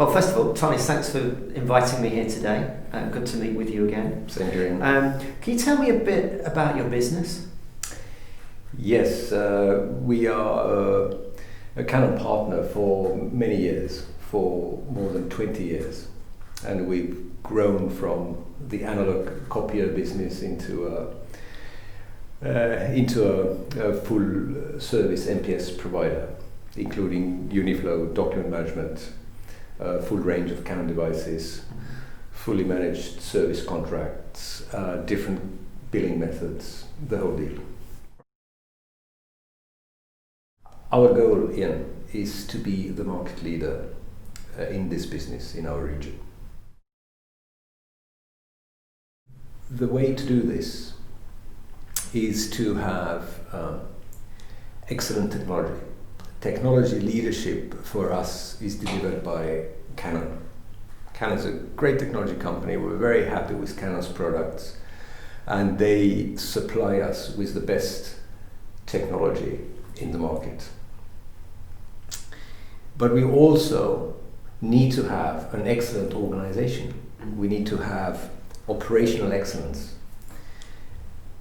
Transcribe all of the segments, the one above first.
Well, first of all, Tonis, thanks for inviting me here today. Good to meet with you again. Same here. Can you tell me a bit about your business? Yes, we are a Canon partner for many years, for more than 20 years. And we've grown from the analog copier business into a full service MPS provider, including Uniflow document management, a full range of Canon devices, fully managed service contracts, different billing methods, the whole deal. Our goal, Ian, is to be the market leader in this business in our region. The way to do this is to have excellent technology. Technology leadership for us is delivered by Canon. Canon is a great technology company. We're very happy with Canon's products, and they supply us with the best technology in the market. But we also need to have an excellent organization. We need to have operational excellence.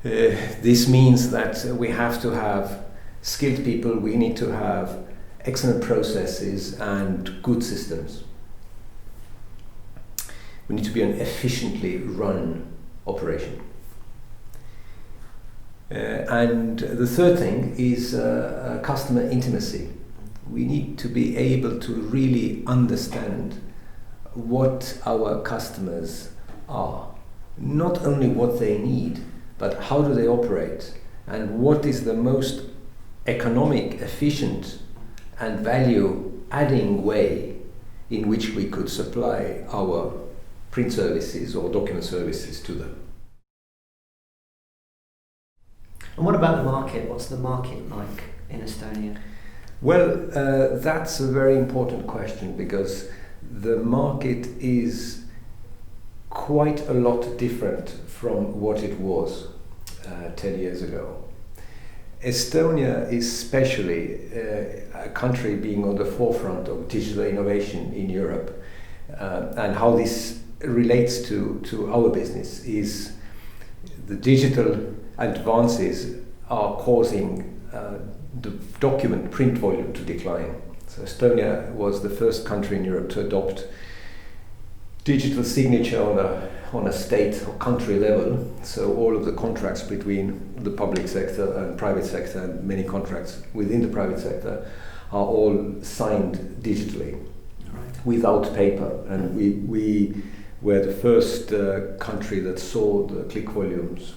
This means that we have to have skilled people, we need to have excellent processes and good systems. We need to be an efficiently run operation. And the third thing is customer intimacy. We need to be able to really understand what our customers are. Not only what they need, but how do they operate, and what is the most economic, efficient, and value-adding way in which we could supply our print services or document services to them. And what about the market? What's the market like in Estonia? Well, that's a very important question, because the market is quite a lot different from what it was 10 years ago. Estonia is especially a country being on the forefront of digital innovation in Europe, and how this relates to our business is the digital advances are causing the document print volume to decline. So Estonia was the first country in Europe to adopt digital signature on a state or country level. So all of the contracts between the public sector and private sector, and many contracts within the private sector, are all signed digitally, right, without paper. And we were the first country that saw the click volumes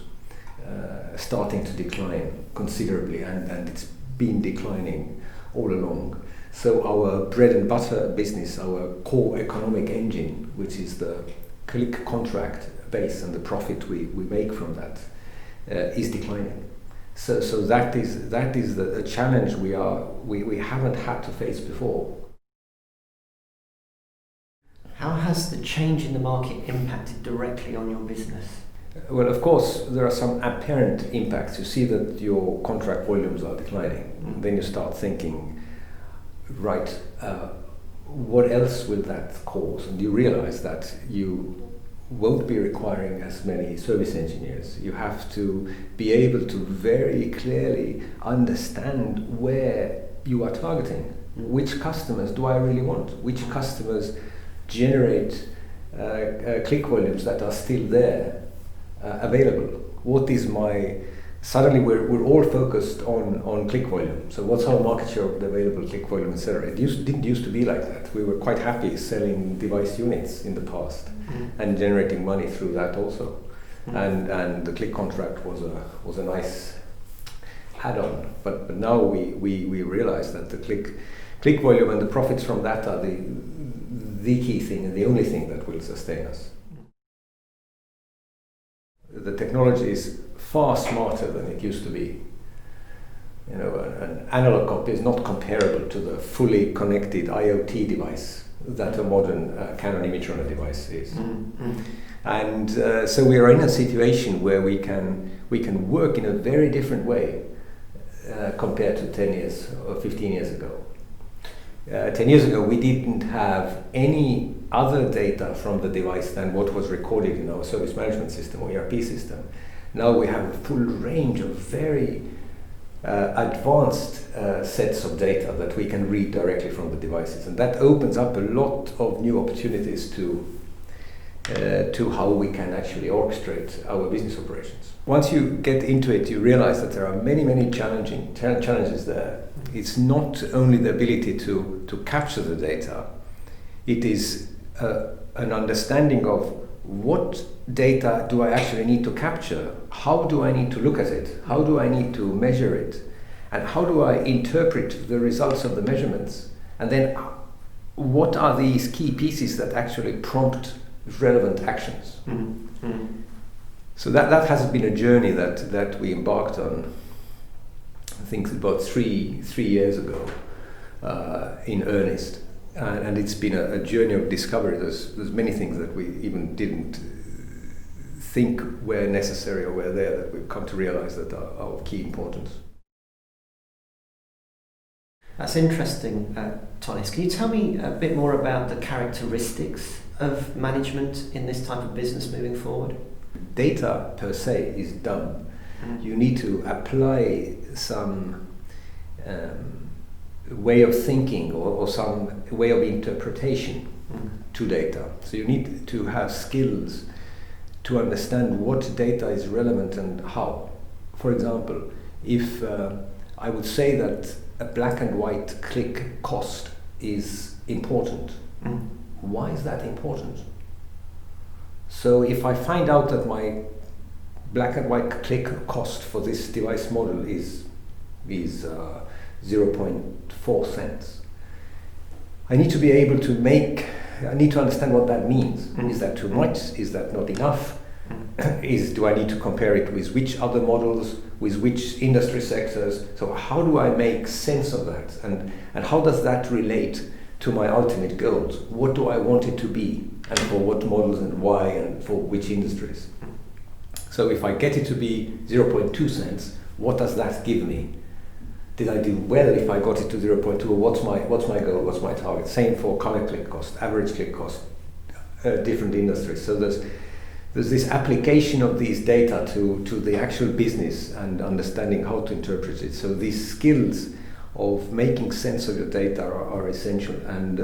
starting to decline considerably, and it's been declining all along. So our bread and butter business, our core economic engine, which is the click contract base and the profit we make from that, is declining. So that is the challenge we haven't had to face before. How has the change in the market impacted directly on your business? Well, of course, there are some apparent impacts. You see that your contract volumes are declining. Then you start thinking, right, what else will that cause? And you realize that you won't be requiring as many service engineers. You have to be able to very clearly understand where you are targeting. Which customers do I really want? Which customers generate click volumes that are still there, available? What is my... Suddenly we're all focused on click volume. So what's our market share of the available click volume, etc. It didn't used to be like that. We were quite happy selling device units in the past and generating money through that also. And the click contract was a nice add-on. But now we realize that the click volume and the profits from that are the key thing and the only thing that will sustain us. The technology is far smarter than it used to be. You know, an analog copy is not comparable to the fully connected IoT device that a modern Canon image runner device is. And so we are in a situation where we can work in a very different way compared to 10 years or 15 years ago. 10 years ago, we didn't have any other data from the device than what was recorded in our service management system or ERP system. Now we have a full range of very advanced sets of data that we can read directly from the devices, and that opens up a lot of new opportunities to how we can actually orchestrate our business operations. Once you get into it, you realize that there are many challenges there. It's not only the ability to capture the data, it is an understanding of what data do I actually need to capture, how do I need to look at it, how do I need to measure it, and how do I interpret the results of the measurements, and then what are these key pieces that actually prompt relevant actions. Mm-hmm. Mm-hmm. So that has been a journey that we embarked on, I think about three years ago, in earnest, and it's been a journey of discovery. There's many things that we even didn't think were necessary or were there that we've come to realize that are of key importance. That's interesting, Tonis. Can you tell me a bit more about the characteristics of management in this type of business moving forward? Data per se is dumb. Mm-hmm. You need to apply some way of thinking or some way of interpretation to data. So you need to have skills to understand what data is relevant and how. For example, if I would say that a black and white click cost is important, why is that important? So if I find out that my black and white click cost for this device model is 0.4 cents, I need to be able to I need to understand what that means. Is that too much? Is that not enough? Do I need to compare it with which other models, with which industry sectors? So how do I make sense of that? And how does that relate to my ultimate goals? What do I want it to be? And for what models and why and for which industries? So if I get it to be 0.2 cents, what does that give me? Did I do well if I got it to 0.2? Or what's my goal? What's my target? Same for color click cost, average click cost, different industries. So there's this application of these data to the actual business and understanding how to interpret it. So these skills of making sense of your data are essential, and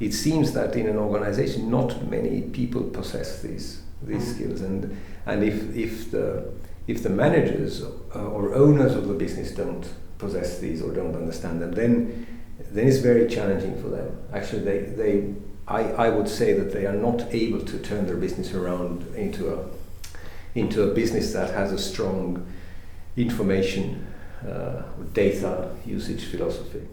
it seems that in an organization not many people possess these skills, and if the managers or owners of the business don't possess these or don't understand them, then it's very challenging for them. Actually, I would say that they are not able to turn their business around into a business that has a strong information data usage philosophy.